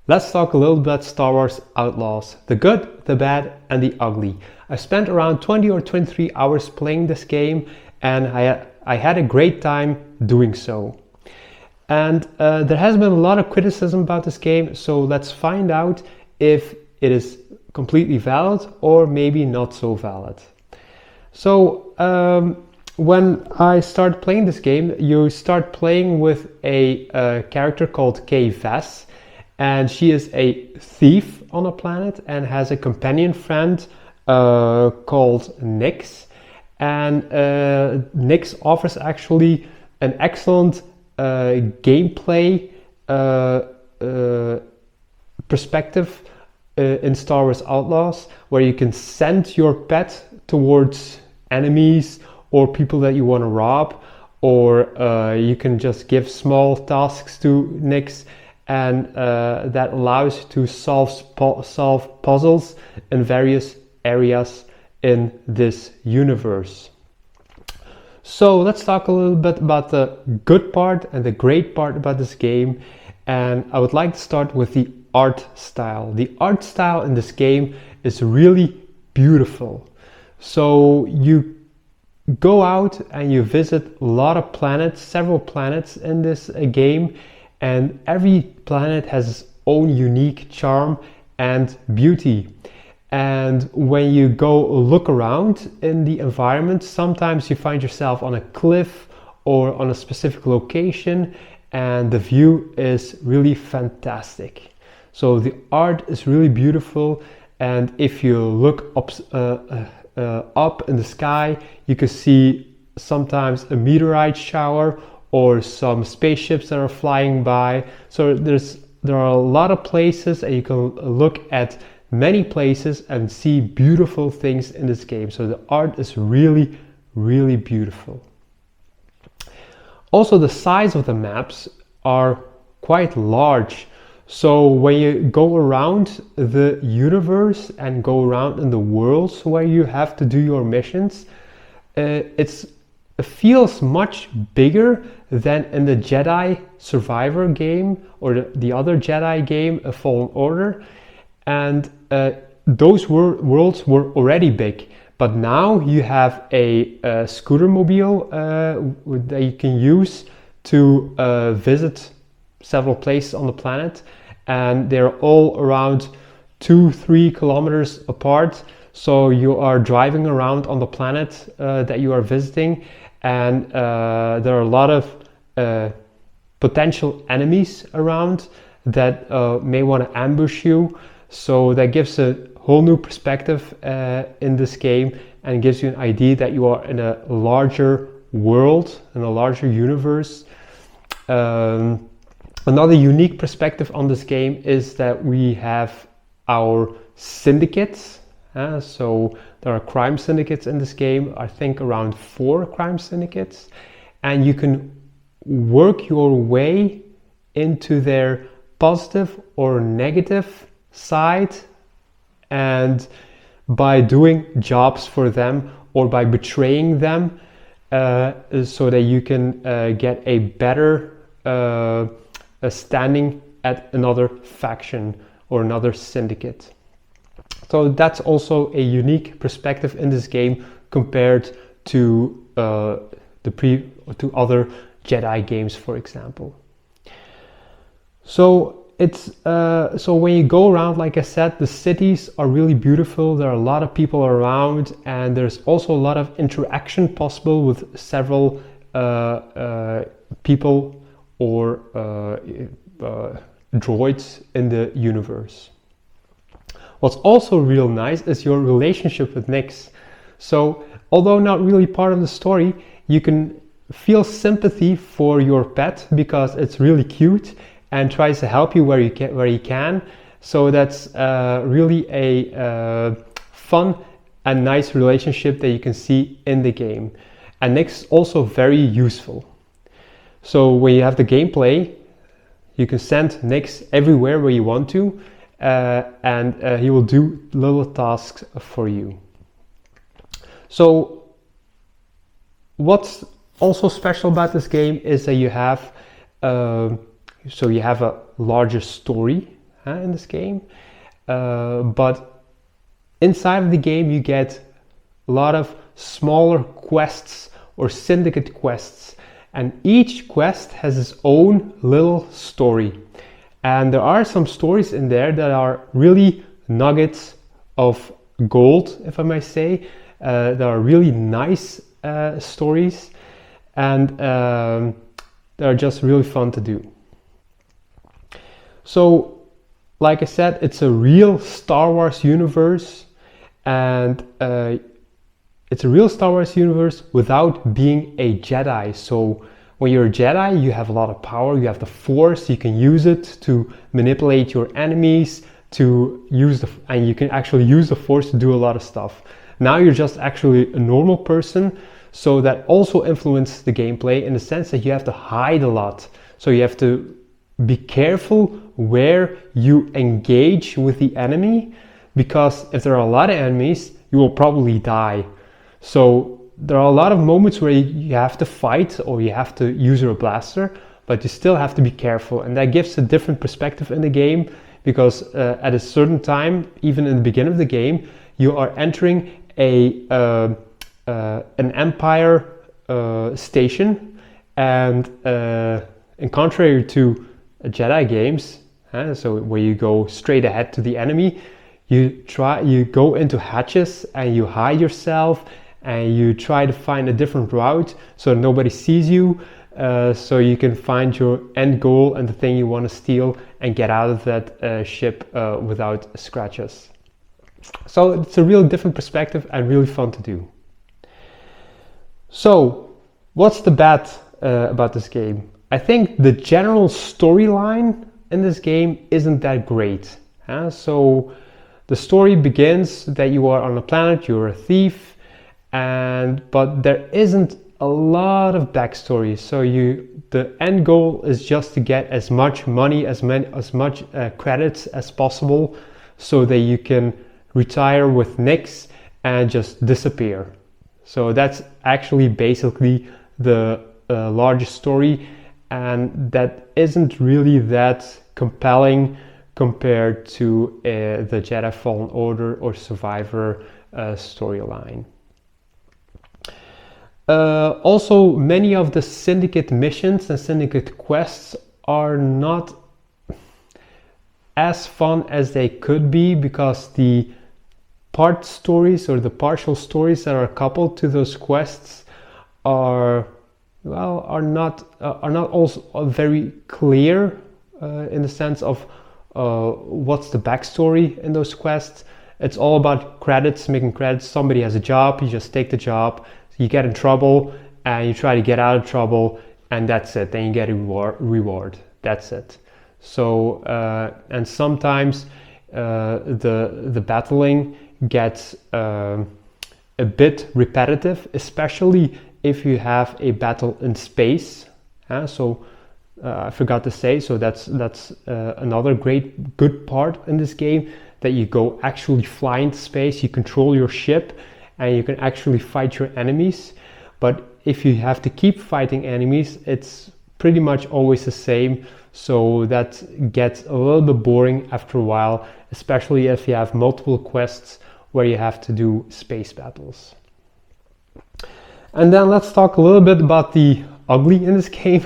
Let's talk a little bit about Star Wars Outlaws, the good, the bad, and the ugly. I spent around 20 or 23 hours playing this game, and I had a great time doing so. And there has been a lot of criticism about this game, so let's find out if it is completely valid or maybe not so valid. So when I start playing this game, you start playing with a character called Kay Vess, and she is a thief on a planet and has a companion friend called Nyx. And Nyx offers actually an excellent gameplay perspective in Star Wars Outlaws, where you can send your pet towards enemies or people that you want to rob, or you can just give small tasks to Nyx, and that allows you to solve puzzles in various areas in this universe. So let's talk a little bit about the good part and the great part about this game, and I would like to start with the art style. The art style in this game is really beautiful. So you go out and you visit a lot of planets, several planets in this game, and every planet has its own unique charm and beauty. And when you go look around in the environment, sometimes you find yourself on a cliff or on a specific location, and the view is really fantastic. So the art is really beautiful, and if you look up in the sky, you can see sometimes a meteorite shower or some spaceships that are flying by. So there are a lot of places, and you can look at many places and see beautiful things in this game. So the art is really, really beautiful. Also, the size of the maps are quite large. So when you go around the universe and go around in the worlds where you have to do your missions, it feels much bigger than in the Jedi Survivor game or the other Jedi game, A Fallen Order. And those worlds were already big, but now you have a scooter mobile that you can use to visit several places on the planet, and they're all around 2-3 kilometers apart. So you are driving around on the planet that you are visiting, and there are a lot of potential enemies around that may want to ambush you. So that gives a whole new perspective in this game, and gives you an idea that you are in a larger world, in a larger universe. Another unique perspective on this game is that we have our syndicates. So there are crime syndicates in this game, I think around 4 crime syndicates, and you can work your way into their positive or negative side, and by doing jobs for them or by betraying them, so that you can get a better standing at another faction or another syndicate. So that's also a unique perspective in this game compared to to other Jedi games, for example. So so when you go around, like I said, the cities are really beautiful. There are a lot of people around, and there's also a lot of interaction possible with several people or droids in the universe. What's also real nice is your relationship with Nyx. So although not really part of the story, you can feel sympathy for your pet because it's really cute and tries to help you where you can. So that's really a fun and nice relationship that you can see in the game. And Nyx is also very useful. So when you have the gameplay, you can send Nyx everywhere where you want to, and he will do little tasks for you. So what's also special about this game is that you have So you have a larger story in this game, but inside of the game you get a lot of smaller quests or syndicate quests, and each quest has its own little story. And there are some stories in there that are really nuggets of gold, if I may say. They are really nice stories, and they're just really fun to do. So, like I said, it's a real Star Wars universe, and it's a real Star Wars universe without being a Jedi. So when you're a Jedi, you have a lot of power, you have the Force, you can use it to manipulate your enemies, and you can actually use the Force to do a lot of stuff. Now you're just actually a normal person, so that also influences the gameplay in the sense that you have to hide a lot. So you have to be careful where you engage with the enemy, because if there are a lot of enemies, you will probably die. So there are a lot of moments where you have to fight or you have to use your blaster, but you still have to be careful, and that gives a different perspective in the game, because at a certain time, even in the beginning of the game, you are entering an Empire station, and in contrary to Jedi games, so where you go straight ahead to the enemy, you go into hatches and you hide yourself and you try to find a different route so nobody sees you, so you can find your end goal and the thing you want to steal and get out of that ship without scratches. So it's a real different perspective and really fun to do. So what's the bad about this game? I think the general storyline in this game isn't that great. So the story begins that you are on a planet, you're a thief, but there isn't a lot of backstory. So the end goal is just to get as much money, as much credits as possible, so that you can retire with nix and just disappear. So that's actually basically the largest story, and that isn't really that compelling compared to the Jedi Fallen Order or Survivor storyline. Also, many of the Syndicate missions and Syndicate quests are not as fun as they could be, because the part stories or the partial stories that are coupled to those quests are not also very clear in the sense of what's the backstory in those quests. It's all about credits, making credits. Somebody has a job, you just take the job, you get in trouble and you try to get out of trouble, and that's it. Then you get a reward. That's it. So and sometimes the battling gets a bit repetitive, especially if you have a battle in space. I forgot to say, so that's another good part in this game, that you go actually fly into space, you control your ship, and you can actually fight your enemies. But if you have to keep fighting enemies, it's pretty much always the same, so that gets a little bit boring after a while, especially if you have multiple quests where you have to do space battles. And then let's talk a little bit about the ugly in this game.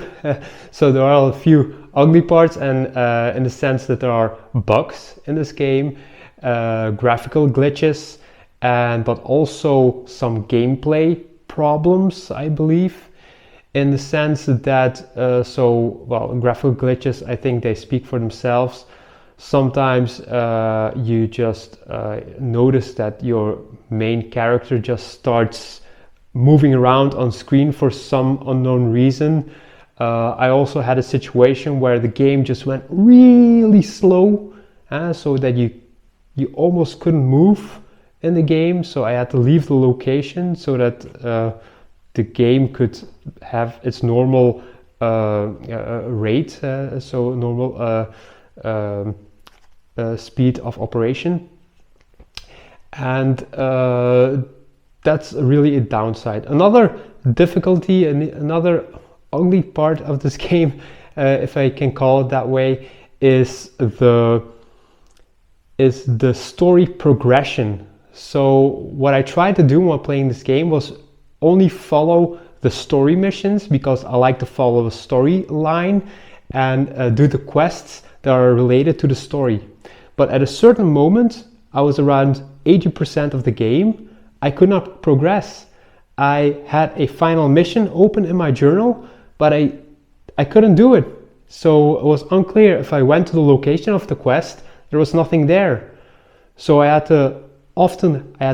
So there are a few ugly parts, and in the sense that there are bugs in this game, graphical glitches, but also some gameplay problems, I believe, in the sense that graphical glitches, I think they speak for themselves. Sometimes you just notice that your main character just starts moving around on screen for some unknown reason. I also had a situation where the game just went really slow, so that you almost couldn't move in the game. So I had to leave the location so that the game could have its normal rate, so normal speed of operation. And that's really a downside. Another difficulty and another ugly part of this game if I can call it that way, is the story progression. So what I tried to do while playing this game was only follow the story missions, because I like to follow the storyline and do the quests that are related to the story. But at a certain moment, I was around 80% of the game, I could not progress. I had a final mission open in my journal, but I couldn't do it. So it was unclear if I went to the location of the quest, there was nothing there. So I had to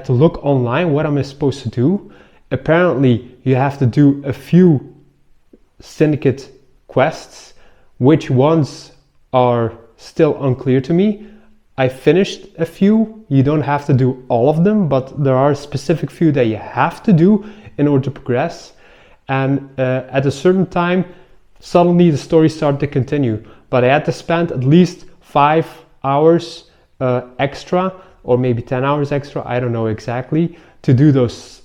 look online, what am I supposed to do? Apparently you have to do a few Syndicate quests, which ones are still unclear to me. I finished a few. You don't have to do all of them, but there are specific few that you have to do in order to progress. And at a certain time, suddenly the story started to continue. But I had to spend at least 5 hours extra, or maybe 10 hours extra, I don't know exactly, to do those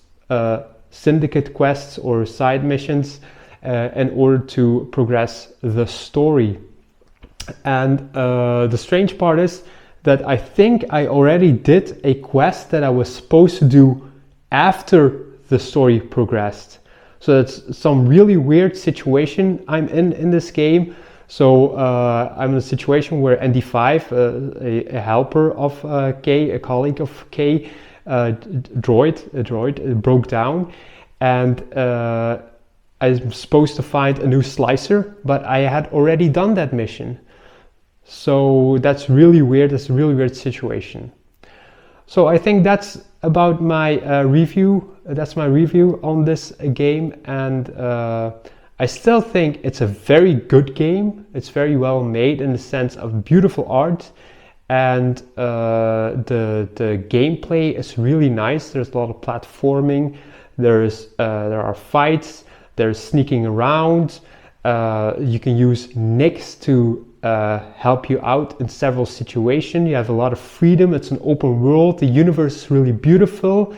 Syndicate quests or side missions in order to progress the story. And the strange part is that I think I already did a quest that I was supposed to do after the story progressed. So it's some really weird situation I'm in this game. So I'm in a situation where ND5, a helper of K, a colleague of K, droid broke down, and I'm supposed to find a new slicer, but I had already done that mission. So that's really weird. That's a really weird situation. So I think that's about my review. That's my review on this game, and I still think it's a very good game. It's very well made in the sense of beautiful art, and the gameplay is really nice. There's a lot of platforming. There are fights. There's sneaking around. You can use Nix to help you out in several situations. You have a lot of freedom. It's an open world. The universe is really beautiful.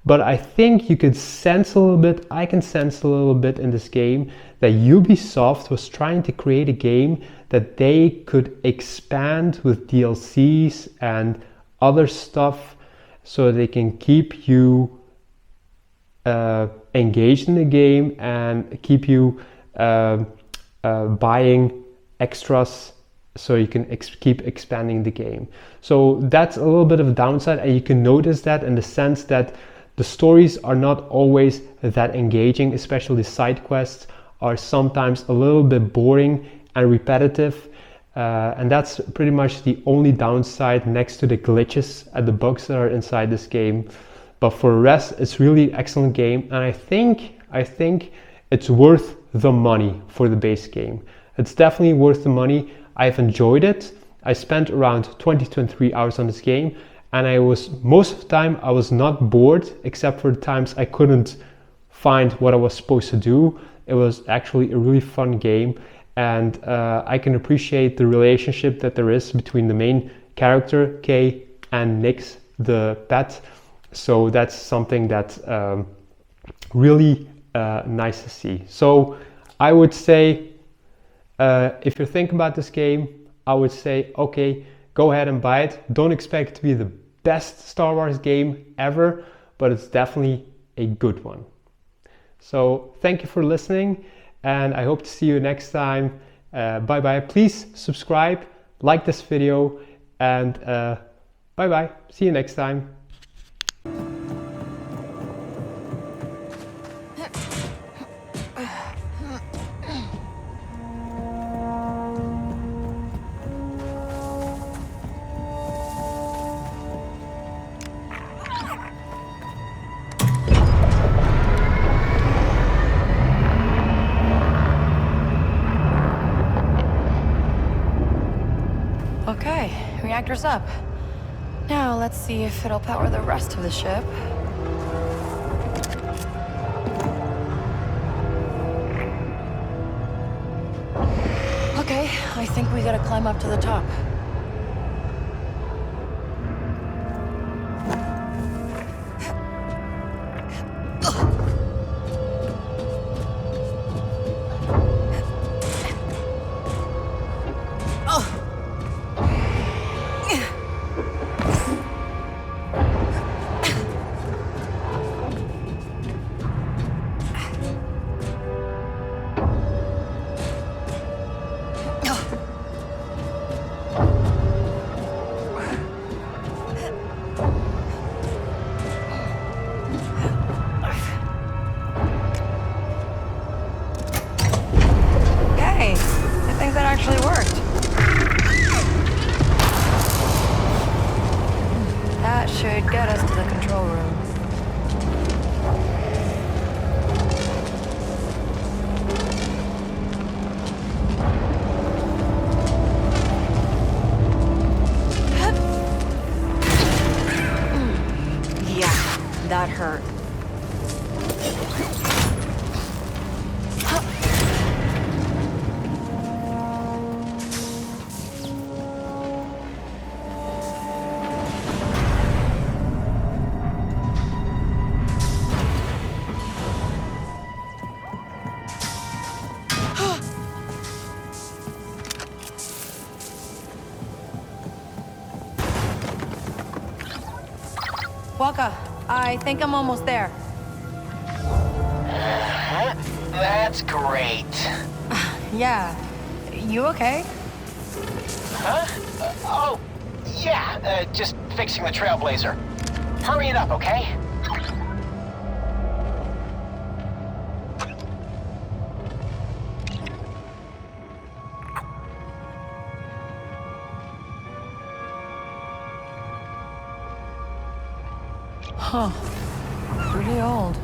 But I think you could sense a little bit, I can sense a little bit in this game that Ubisoft was trying to create a game that they could expand with DLCs and other stuff so they can keep you engaged in the game and keep you buying extras so you can keep expanding the game. So that's a little bit of a downside, and you can notice that in the sense that the stories are not always that engaging, especially side quests are sometimes a little bit boring and repetitive, and that's pretty much the only downside next to the glitches and the bugs that are inside this game. But for the rest, it's really excellent game, and I think it's worth the money for the base game. It's definitely worth the money. I've enjoyed it. I spent around 20-23 hours on this game, and most of the time I was not bored, except for the times I couldn't find what I was supposed to do. It was actually a really fun game, and I can appreciate the relationship that there is between the main character Kay and Nix, the pet. So that's something that's really nice to see. So I would say, if you're thinking about this game, I would say, okay, go ahead and buy it. Don't expect it to be the best Star Wars game ever, but it's definitely a good one. So thank you for listening, and I hope to see you next time. Bye bye. Please subscribe, like this video, and bye bye. See you next time. Okay, reactor's up. Now let's see if it'll power the rest of the ship. Okay, I think we gotta climb up to the top. actually worked. That should get us to the control room. Yeah, that hurt. Waka, I think I'm almost there. That's great. Yeah. You okay? Huh? Oh, yeah, just fixing the Trailblazer. Hurry it up, okay? Huh. Pretty old.